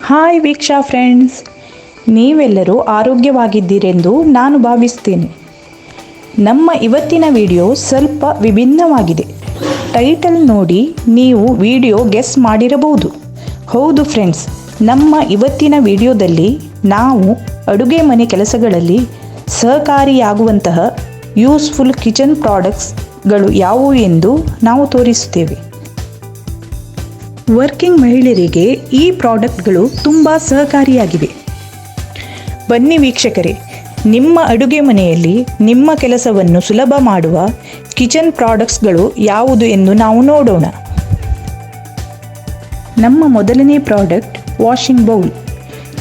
Hi Veeksha friends, ನೀವೆಲ್ಲರೂ ಆರೋಗ್ಯವಾಗಿದ್ದೀರೆಂದು ನಾನು ಭಾವಿಸ್ತೇನೆ. ನಮ್ಮ ಇವತ್ತಿನ ವಿಡಿಯೋ ಸ್ವಲ್ಪ ವಿಭಿನ್ನವಾಗಿದೆ. ಟೈಟಲ್ ನೋಡಿ ನೀವು ವಿಡಿಯೋ ಗೆಸ್ ಮಾಡಿರಬಹುದು. ಹೌದು ಫ್ರೆಂಡ್ಸ್, ನಮ್ಮ ಇವತ್ತಿನ ವಿಡಿಯೋದಲ್ಲಿ ನಾವು ಅಡುಗೆ ಮನೆ ಕೆಲಸಗಳಲ್ಲಿ ಸಹಕಾರಿಯಾಗುವಂತಹ ಯೂಸ್ಫುಲ್ ಕಿಚನ್ ಪ್ರಾಡಕ್ಟ್ಸ್ಗಳು ಯಾವುವು ಎಂದು ನಾವು ತೋರಿಸುತ್ತೇವೆ. ವರ್ಕಿಂಗ್ ಮಹಿಳೆಯರಿಗೆ ಈ ಪ್ರಾಡಕ್ಟ್ಗಳು ತುಂಬ ಸಹಕಾರಿಯಾಗಿವೆ. ಬನ್ನಿ ವೀಕ್ಷಕರೇ, ನಿಮ್ಮ ಅಡುಗೆ ಮನೆಯಲ್ಲಿ ನಿಮ್ಮ ಕೆಲಸವನ್ನು ಸುಲಭ ಮಾಡುವ ಕಿಚನ್ ಪ್ರಾಡಕ್ಟ್ಸ್ಗಳು ಯಾವುದು ಎಂದು ನಾವು ನೋಡೋಣ. ನಮ್ಮ ಮೊದಲನೇ ಪ್ರಾಡಕ್ಟ್ ವಾಷಿಂಗ್ ಬೌಲ್.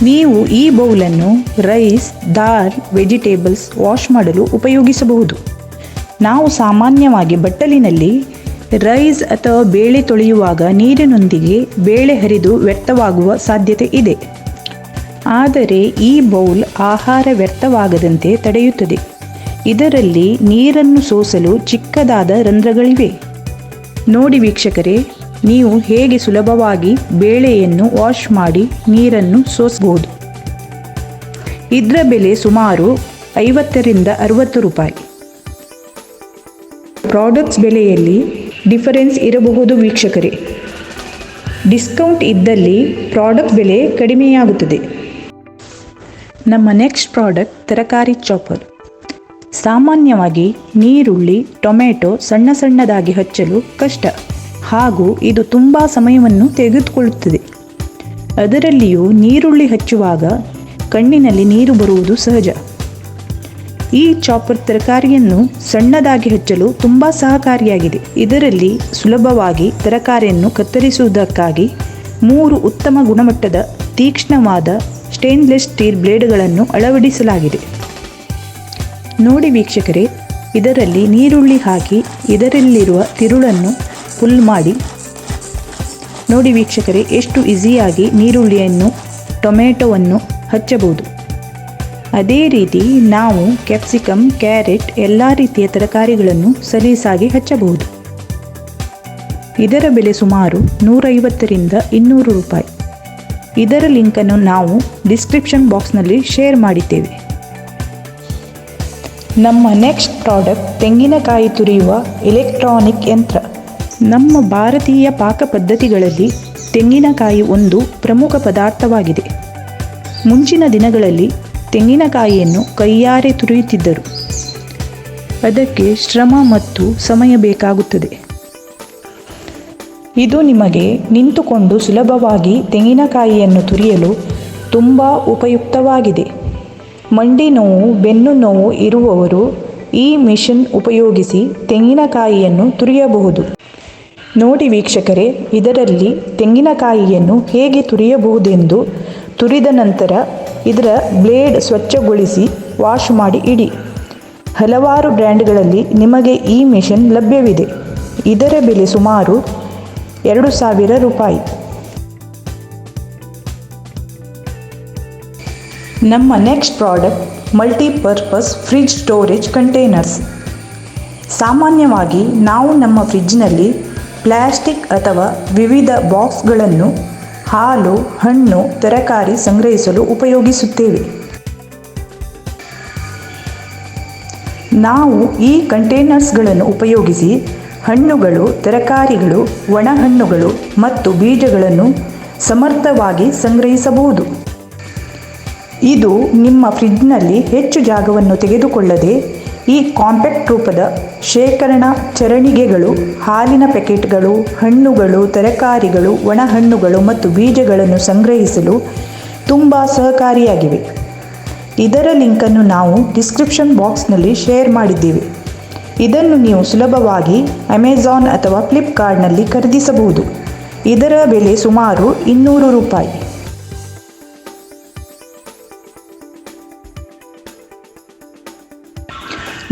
ನೀವು ಈ ಬೌಲನ್ನು ರೈಸ್, ದಾಲ್, ವೆಜಿಟೇಬಲ್ಸ್ ವಾಶ್ ಮಾಡಲು ಉಪಯೋಗಿಸಬಹುದು. ನಾವು ಸಾಮಾನ್ಯವಾಗಿ ಬಟ್ಟಲಿನಲ್ಲಿ ರೈಸ್ ಅಥವಾ ಬೇಳೆ ತೊಳೆಯುವಾಗ ನೀರಿನೊಂದಿಗೆ ಬೇಳೆ ಹರಿದು ವ್ಯರ್ಥವಾಗುವ ಸಾಧ್ಯತೆ ಇದೆ. ಆದರೆ ಈ ಬೌಲ್ ಆಹಾರ ವ್ಯರ್ಥವಾಗದಂತೆ ತಡೆಯುತ್ತದೆ. ಇದರಲ್ಲಿ ನೀರನ್ನು ಸೋಸಲು ಚಿಕ್ಕದಾದ ರಂಧ್ರಗಳಿವೆ. ನೋಡಿ ವೀಕ್ಷಕರೇ, ನೀವು ಹೇಗೆ ಸುಲಭವಾಗಿ ಬೇಳೆಯನ್ನು ವಾಶ್ ಮಾಡಿ ನೀರನ್ನು ಸೋಸಬಹುದು. ಇದರ ಬೆಲೆ ಸುಮಾರು 50ರಿಂದ 60 ರೂಪಾಯಿ. ಪ್ರಾಡಕ್ಟ್ಸ್ ಬೆಲೆಯಲ್ಲಿ ಡಿಫರೆನ್ಸ್ ಇರಬಹುದು ವೀಕ್ಷಕರೇ. ಡಿಸ್ಕೌಂಟ್ ಇದ್ದಲ್ಲಿ ಪ್ರಾಡಕ್ಟ್ ಬೆಲೆ ಕಡಿಮೆಯಾಗುತ್ತದೆ. ನಮ್ಮ ನೆಕ್ಸ್ಟ್ ಪ್ರಾಡಕ್ಟ್ ತರಕಾರಿ ಚಾಪರ್. ಸಾಮಾನ್ಯವಾಗಿ ನೀರುಳ್ಳಿ, ಟೊಮೆಟೊ ಸಣ್ಣದಾಗಿ ಹಚ್ಚಲು ಕಷ್ಟ ಹಾಗೂ ಇದು ತುಂಬ ಸಮಯವನ್ನು ತೆಗೆದುಕೊಳ್ಳುತ್ತದೆ. ಅದರಲ್ಲಿಯೂ ನೀರುಳ್ಳಿ ಹಚ್ಚುವಾಗ ಕಣ್ಣಿನಲ್ಲಿ ನೀರು ಬರುವುದು ಸಹಜ. ಈ ಚಾಪರ್ ತರಕಾರಿಯನ್ನು ಸಣ್ಣದಾಗಿ ಹಚ್ಚಲು ತುಂಬ ಸಹಕಾರಿಯಾಗಿದೆ. ಇದರಲ್ಲಿ ಸುಲಭವಾಗಿ ತರಕಾರಿಯನ್ನು ಕತ್ತರಿಸುವುದಕ್ಕಾಗಿ 3 ಉತ್ತಮ ಗುಣಮಟ್ಟದ ತೀಕ್ಷ್ಣವಾದ ಸ್ಟೇನ್ಲೆಸ್ ಸ್ಟೀಲ್ ಬ್ಲೇಡ್ಗಳನ್ನು ಅಳವಡಿಸಲಾಗಿದೆ. ನೋಡಿ ವೀಕ್ಷಕರೇ, ಇದರಲ್ಲಿ ನೀರುಳ್ಳಿ ಹಾಕಿ ಇದರಲ್ಲಿರುವ ತಿರುಳನ್ನು ಪುಲ್ ಮಾಡಿ. ನೋಡಿ ವೀಕ್ಷಕರೇ, ಎಷ್ಟು ಈಸಿಯಾಗಿ ನೀರುಳ್ಳಿಯನ್ನು, ಟೊಮೆಟೊವನ್ನು ಹಚ್ಚಬಹುದು. ಅದೇ ರೀತಿ ನಾವು ಕ್ಯಾಪ್ಸಿಕಮ್, ಕ್ಯಾರೆಟ್ ಎಲ್ಲ ರೀತಿಯ ತರಕಾರಿಗಳನ್ನು ಸಲೀಸಾಗಿ ಹಚ್ಚಬಹುದು. ಇದರ ಬೆಲೆ ಸುಮಾರು 150ರಿಂದ 200 ರೂಪಾಯಿ. ಇದರ ಲಿಂಕನ್ನು ನಾವು ಡಿಸ್ಕ್ರಿಪ್ಷನ್ ಬಾಕ್ಸ್ನಲ್ಲಿ ಶೇರ್ ಮಾಡಿದ್ದೇವೆ. ನಮ್ಮ ನೆಕ್ಸ್ಟ್ ಪ್ರಾಡಕ್ಟ್ ತೆಂಗಿನಕಾಯಿ ತುರಿಯುವ ಎಲೆಕ್ಟ್ರಾನಿಕ್ ಯಂತ್ರ. ನಮ್ಮ ಭಾರತೀಯ ಪಾಕ ಪದ್ಧತಿಗಳಲ್ಲಿ ತೆಂಗಿನಕಾಯಿ ಒಂದು ಪ್ರಮುಖ ಪದಾರ್ಥವಾಗಿದೆ. ಮುಂಚಿನ ದಿನಗಳಲ್ಲಿ ತೆಂಗಿನಕಾಯಿಯನ್ನು ಕೈಯಾರೆ ತುರಿಯುತ್ತಿದ್ದರು. ಅದಕ್ಕೆ ಶ್ರಮ ಮತ್ತು ಸಮಯ ಬೇಕಾಗುತ್ತದೆ. ಇದು ನಿಮಗೆ ನಿಂತುಕೊಂಡು ಸುಲಭವಾಗಿ ತೆಂಗಿನಕಾಯಿಯನ್ನು ತುರಿಯಲು ತುಂಬ ಉಪಯುಕ್ತವಾಗಿದೆ. ಮಂಡಿ ನೋವು, ಬೆನ್ನು ನೋವು ಇರುವವರು ಈ ಮಿಷನ್ ಉಪಯೋಗಿಸಿ ತೆಂಗಿನಕಾಯಿಯನ್ನು ತುರಿಯಬಹುದು. ನೋಡಿ ವೀಕ್ಷಕರೇ, ಇದರಲ್ಲಿ ತೆಂಗಿನಕಾಯಿಯನ್ನು ಹೇಗೆ ತುರಿಯಬಹುದೆಂದು, ತುರಿದ ನಂತರ ಇದರ ಬ್ಲೇಡ್ ಸ್ವಚ್ಛಗೊಳಿಸಿ ವಾಶ್ ಮಾಡಿ ಇಡಿ. ಹಲವಾರು ಬ್ರ್ಯಾಂಡ್ಗಳಲ್ಲಿ ನಿಮಗೆ ಈ ಮಿಷನ್ ಲಭ್ಯವಿದೆ. ಇದರ ಬೆಲೆ ಸುಮಾರು 2000 ರೂಪಾಯಿ. ನಮ್ಮ next product multipurpose fridge storage containers. ಸಾಮಾನ್ಯವಾಗಿ ನಾವು ನಮ್ಮ ಫ್ರಿಡ್ಜ್ನಲ್ಲಿ ಪ್ಲಾಸ್ಟಿಕ್ ಅಥವಾ ವಿವಿಧ ಬಾಕ್ಸ್ಗಳನ್ನು ಹಾಲು, ಹಣ್ಣು, ತರಕಾರಿ ಸಂಗ್ರಹಿಸಲು ಉಪಯೋಗಿಸುತ್ತೇವೆ. ನಾವು ಈ ಕಂಟೈನರ್ಸ್ಗಳನ್ನು ಉಪಯೋಗಿಸಿ ಹಣ್ಣುಗಳು, ತರಕಾರಿಗಳು, ಒಣಹಣ್ಣುಗಳು ಮತ್ತು ಬೀಜಗಳನ್ನು ಸಮರ್ಥವಾಗಿ ಸಂಗ್ರಹಿಸಬಹುದು. ಇದು ನಿಮ್ಮ ಫ್ರಿಡ್ಜ್ನಲ್ಲಿ ಹೆಚ್ಚು ಜಾಗವನ್ನು ತೆಗೆದುಕೊಳ್ಳದೆ ಈ ಕಾಂಪ್ಯಾಕ್ಟ್ ರೂಪದ ಶೇಖರಣಾ ಚರಣಿಗೆಗಳು ಹಾಲಿನ ಪ್ಯಾಕೆಟ್ಗಳು, ಹಣ್ಣುಗಳು, ತರಕಾರಿಗಳು, ಒಣಹಣ್ಣುಗಳು ಮತ್ತು ಬೀಜಗಳನ್ನು ಸಂಗ್ರಹಿಸಲು ತುಂಬ ಸಹಕಾರಿಯಾಗಿವೆ. ಇದರ ಲಿಂಕನ್ನು ನಾವು ಡಿಸ್ಕ್ರಿಪ್ಷನ್ ಬಾಕ್ಸ್ನಲ್ಲಿ ಶೇರ್ ಮಾಡಿದ್ದೇವೆ. ಇದನ್ನು ನೀವು ಸುಲಭವಾಗಿ ಅಮೆಜಾನ್ ಅಥವಾ ಫ್ಲಿಪ್ಕಾರ್ಟ್ನಲ್ಲಿ ಖರೀದಿಸಬಹುದು. ಇದರ ಬೆಲೆ ಸುಮಾರು 200 ರೂಪಾಯಿ.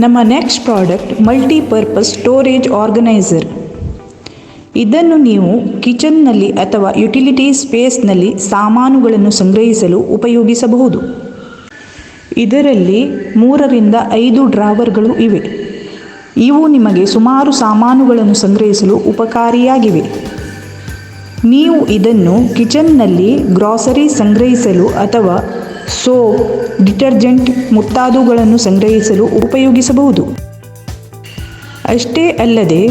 ನಮ್ಮ next product multipurpose storage organiser. ಇದನ್ನು ನೀವು ಕಿಚನ್ನಲ್ಲಿ ಅಥವಾ ಯುಟಿಲಿಟಿ ಸ್ಪೇಸ್ನಲ್ಲಿ ಸಾಮಾನುಗಳನ್ನು ಸಂಗ್ರಹಿಸಲು ಉಪಯೋಗಿಸಬಹುದು. ಇದರಲ್ಲಿ 3ರಿಂದ 5 ಡ್ರಾವರ್ಗಳು ಇವೆ. ಇವು ನಿಮಗೆ ಸುಮಾರು ಸಾಮಾನುಗಳನ್ನು ಸಂಗ್ರಹಿಸಲು ಉಪಕಾರಿಯಾಗಿವೆ. ನೀವು ಇದನ್ನು ಕಿಚನ್ನಲ್ಲಿ ಗ್ರಾಸರಿ ಸಂಗ್ರಹಿಸಲು ಅಥವಾ ಸೋಪ್, ಡಿಟರ್ಜೆಂಟ್ ಮುಂತಾದವುಗಳನ್ನು ಸಂಗ್ರಹಿಸಲು ಉಪಯೋಗಿಸಬಹುದು. ಅಷ್ಟೇ ಅಲ್ಲದೆ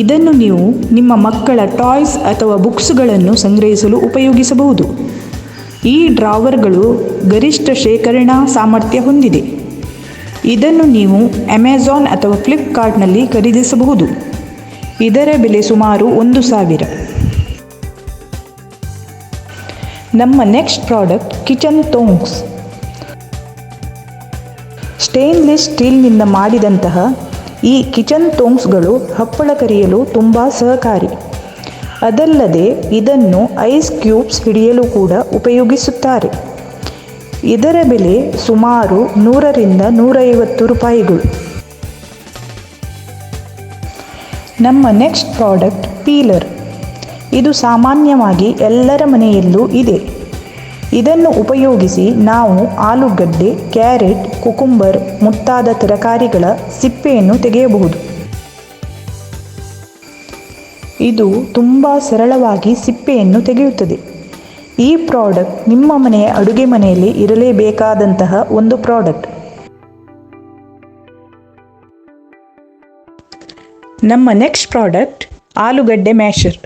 ಇದನ್ನು ನೀವು ನಿಮ್ಮ ಮಕ್ಕಳ ಟಾಯ್ಸ್ ಅಥವಾ ಬುಕ್ಸ್ಗಳನ್ನು ಸಂಗ್ರಹಿಸಲು ಉಪಯೋಗಿಸಬಹುದು. ಈ ಡ್ರಾವರ್ಗಳು ಗರಿಷ್ಠ ಶೇಖರಣಾ ಸಾಮರ್ಥ್ಯ ಹೊಂದಿದೆ. ಇದನ್ನು ನೀವು ಅಮೆಜಾನ್ ಅಥವಾ ಫ್ಲಿಪ್ಕಾರ್ಟ್ನಲ್ಲಿ ಖರೀದಿಸಬಹುದು. ಇದರ ಬೆಲೆ ಸುಮಾರು 1,000. ನಮ್ಮ ನೆಕ್ಸ್ಟ್ ಪ್ರಾಡಕ್ಟ್ ಕಿಚನ್ ಟೋಂಗ್ಸ್. ಸ್ಟೇನ್ಲೆಸ್ ಸ್ಟೀಲ್ನಿಂದ ಮಾಡಿದಂತಹ ಈ ಕಿಚನ್ ಟೋಂಗ್ಸ್ಗಳು ಹಪ್ಪಳ ಕರಿಯಲು ತುಂಬ ಸಹಕಾರಿ. ಅದಲ್ಲದೆ ಇದನ್ನು ಐಸ್ ಕ್ಯೂಬ್ಸ್ ಹಿಡಿಯಲು ಕೂಡ ಉಪಯೋಗಿಸುತ್ತಾರೆ. ಇದರ ಬೆಲೆ ಸುಮಾರು 100ರಿಂದ 150 ರೂಪಾಯಿಗಳು. ನಮ್ಮ ನೆಕ್ಸ್ಟ್ ಪ್ರಾಡಕ್ಟ್ ಪೀಲರ್. ಇದು ಸಾಮಾನ್ಯವಾಗಿ ಎಲ್ಲರ ಮನೆಯಲ್ಲೂ ಇದೆ. ಇದನ್ನು ಉಪಯೋಗಿಸಿ ನಾವು ಆಲೂಗಡ್ಡೆ, ಕ್ಯಾರೆಟ್, ಕುಕುಂಬರ್ ಮುಂತಾದ ತರಕಾರಿಗಳ ಸಿಪ್ಪೆಯನ್ನು ತೆಗೆಯಬಹುದು. ಇದು ತುಂಬ ಸರಳವಾಗಿ ಸಿಪ್ಪೆಯನ್ನು ತೆಗೆಯುತ್ತದೆ. ಈ ಪ್ರಾಡಕ್ಟ್ ನಿಮ್ಮ ಮನೆಯ ಅಡುಗೆ ಮನೆಯಲ್ಲಿ ಇರಲೇಬೇಕಾದಂತಹ ಒಂದು ಪ್ರಾಡಕ್ಟ್. ನಮ್ಮ ನೆಕ್ಸ್ಟ್ ಪ್ರಾಡಕ್ಟ್ ಆಲೂಗಡ್ಡೆ ಮ್ಯಾಶರ್.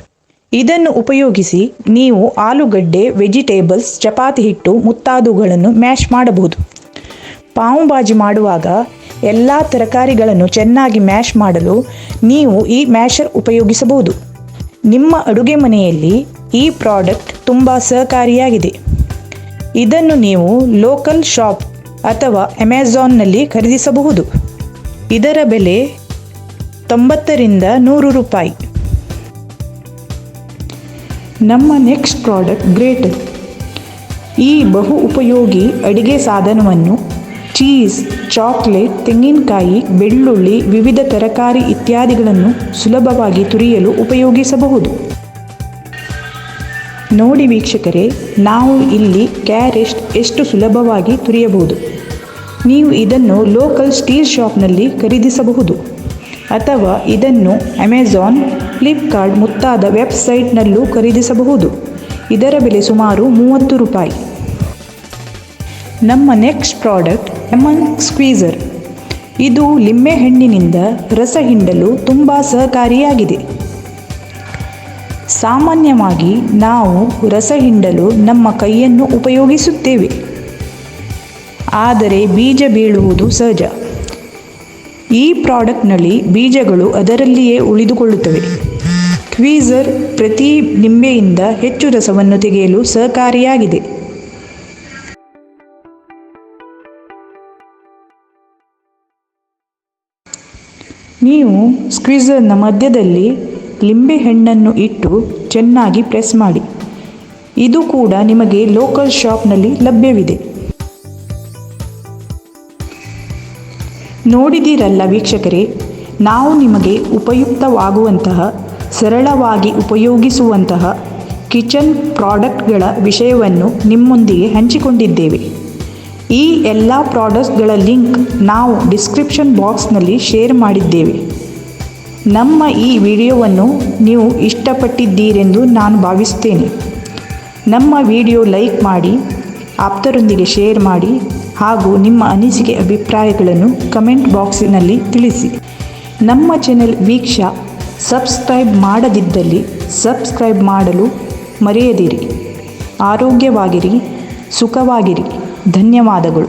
ಇದನ್ನು ಉಪಯೋಗಿಸಿ ನೀವು ಆಲೂಗಡ್ಡೆ, ವೆಜಿಟೇಬಲ್ಸ್, ಚಪಾತಿ ಹಿಟ್ಟು ಮುಂತಾದವುಗಳನ್ನು ಮ್ಯಾಶ್ ಮಾಡಬಹುದು. ಪಾವ್ ಭಾಜಿ ಮಾಡುವಾಗ ಎಲ್ಲ ತರಕಾರಿಗಳನ್ನು ಚೆನ್ನಾಗಿ ಮ್ಯಾಶ್ ಮಾಡಲು ನೀವು ಈ ಮ್ಯಾಶರ್ ಉಪಯೋಗಿಸಬಹುದು. ನಿಮ್ಮ ಅಡುಗೆ ಮನೆಯಲ್ಲಿ ಈ ಪ್ರಾಡಕ್ಟ್ ತುಂಬ ಸಹಕಾರಿಯಾಗಿದೆ. ಇದನ್ನು ನೀವು ಲೋಕಲ್ ಶಾಪ್ ಅಥವಾ ಅಮೆಜಾನ್ನಲ್ಲಿ ಖರೀದಿಸಬಹುದು. ಇದರ ಬೆಲೆ 90ರಿಂದ 100 ರೂಪಾಯಿ. ನಮ್ಮ ನೆಕ್ಸ್ಟ್ ಪ್ರಾಡಕ್ಟ್ ಗ್ರೇಟರ್. ಈ ಬಹು ಉಪಯೋಗಿ ಅಡಿಗೆ ಸಾಧನವನ್ನು ಚೀಸ್, ಚಾಕ್ಲೇಟ್, ತೆಂಗಿನಕಾಯಿ, ಬೆಳ್ಳುಳ್ಳಿ, ವಿವಿಧ ತರಕಾರಿ ಇತ್ಯಾದಿಗಳನ್ನು ಸುಲಭವಾಗಿ ತುರಿಯಲು ಉಪಯೋಗಿಸಬಹುದು. ನೋಡಿ ವೀಕ್ಷಕರೇ, ನಾವು ಇಲ್ಲಿ ಕ್ಯಾರೆಟ್ ಎಷ್ಟು ಸುಲಭವಾಗಿ ತುರಿಯಬಹುದು. ನೀವು ಇದನ್ನು ಲೋಕಲ್ ಸ್ಟೀಲ್ ಶಾಪ್ನಲ್ಲಿ ಖರೀದಿಸಬಹುದು ಅಥವಾ ಇದನ್ನು ಅಮೆಜಾನ್, ಫ್ಲಿಪ್ಕಾರ್ಟ್ ಮುಂತಾದ ವೆಬ್ಸೈಟ್ನಲ್ಲೂ ಖರೀದಿಸಬಹುದು. ಇದರ ಬೆಲೆ ಸುಮಾರು 30 ರೂಪಾಯಿ. ನಮ್ಮ ನೆಕ್ಸ್ಟ್ ಪ್ರಾಡಕ್ಟ್ ಲೆಮನ್ ಸ್ಕ್ವೀಸರ್. ಇದು ಲಿಂಬೆಹಣ್ಣಿನಿಂದ ರಸ ಹಿಂಡಲು ತುಂಬ ಸಹಕಾರಿಯಾಗಿದೆ. ಸಾಮಾನ್ಯವಾಗಿ ನಾವು ರಸ ಹಿಂಡಲು ನಮ್ಮ ಕೈಯನ್ನು ಉಪಯೋಗಿಸುತ್ತೇವೆ, ಆದರೆ ಬೀಜ ಬೀಳುವುದು ಸಹಜ. ಈ ಪ್ರಾಡಕ್ಟ್ನಲ್ಲಿ ಬೀಜಗಳು ಅದರಲ್ಲಿಯೇ ಉಳಿದುಕೊಳ್ಳುತ್ತವೆ. ಸ್ಕ್ವೀಸರ್ ಪ್ರತಿ ನಿಂಬೆಯಿಂದ ಹೆಚ್ಚು ರಸವನ್ನು ತೆಗೆಯಲು ಸಹಕಾರಿಯಾಗಿದೆ. ನೀವು ಸ್ಕ್ವೀಸರ್ನ ಮಧ್ಯದಲ್ಲಿ ಲಿಂಬೆಹಣ್ಣನ್ನು ಇಟ್ಟು ಚೆನ್ನಾಗಿ ಪ್ರೆಸ್ ಮಾಡಿ. ಇದು ಕೂಡ ನಿಮಗೆ ಲೋಕಲ್ ಶಾಪ್ನಲ್ಲಿ ಲಭ್ಯವಿದೆ. ನೋಡಿದಿರಲ್ಲ ವೀಕ್ಷಕರೇ, ನಾವು ನಿಮಗೆ ಉಪಯುಕ್ತವಾಗುವಂತಹ, ಸರಳವಾಗಿ ಉಪಯೋಗಿಸುವಂತಹ ಕಿಚನ್ ಪ್ರಾಡಕ್ಟ್ಗಳ ವಿಷಯವನ್ನು ನಿಮ್ಮೊಂದಿಗೆ ಹಂಚಿಕೊಂಡಿದ್ದೇವೆ. ಈ ಎಲ್ಲ ಪ್ರಾಡಕ್ಟ್ಸ್ಗಳ ಲಿಂಕ್ ನಾವು ಡಿಸ್ಕ್ರಿಪ್ಷನ್ ಬಾಕ್ಸ್ನಲ್ಲಿ ಶೇರ್ ಮಾಡಿದ್ದೇವೆ. ನಮ್ಮ ಈ ವಿಡಿಯೋವನ್ನು ನೀವು ಇಷ್ಟಪಟ್ಟಿದ್ದೀರೆಂದು ನಾನು ಭಾವಿಸುತ್ತೇನೆ. ನಮ್ಮ ವಿಡಿಯೋ ಲೈಕ್ ಮಾಡಿ, ಆಪ್ತರೊಂದಿಗೆ ಶೇರ್ ಮಾಡಿ ಹಾಗೂ ನಿಮ್ಮ ಅನಿಸಿಕೆ ಅಭಿಪ್ರಾಯಗಳನ್ನು ಕಮೆಂಟ್ ಬಾಕ್ಸಿನಲ್ಲಿ ತಿಳಿಸಿ. ನಮ್ಮ ಚಾನೆಲ್ ವೀಕ್ಷಾ ಸಬ್ಸ್ಕ್ರೈಬ್ ಮಾಡದಿದ್ದಲ್ಲಿ ಸಬ್ಸ್ಕ್ರೈಬ್ ಮಾಡಲು ಮರೆಯದಿರಿ. ಆರೋಗ್ಯವಾಗಿರಿ, ಸುಖವಾಗಿರಿ. ಧನ್ಯವಾದಗಳು.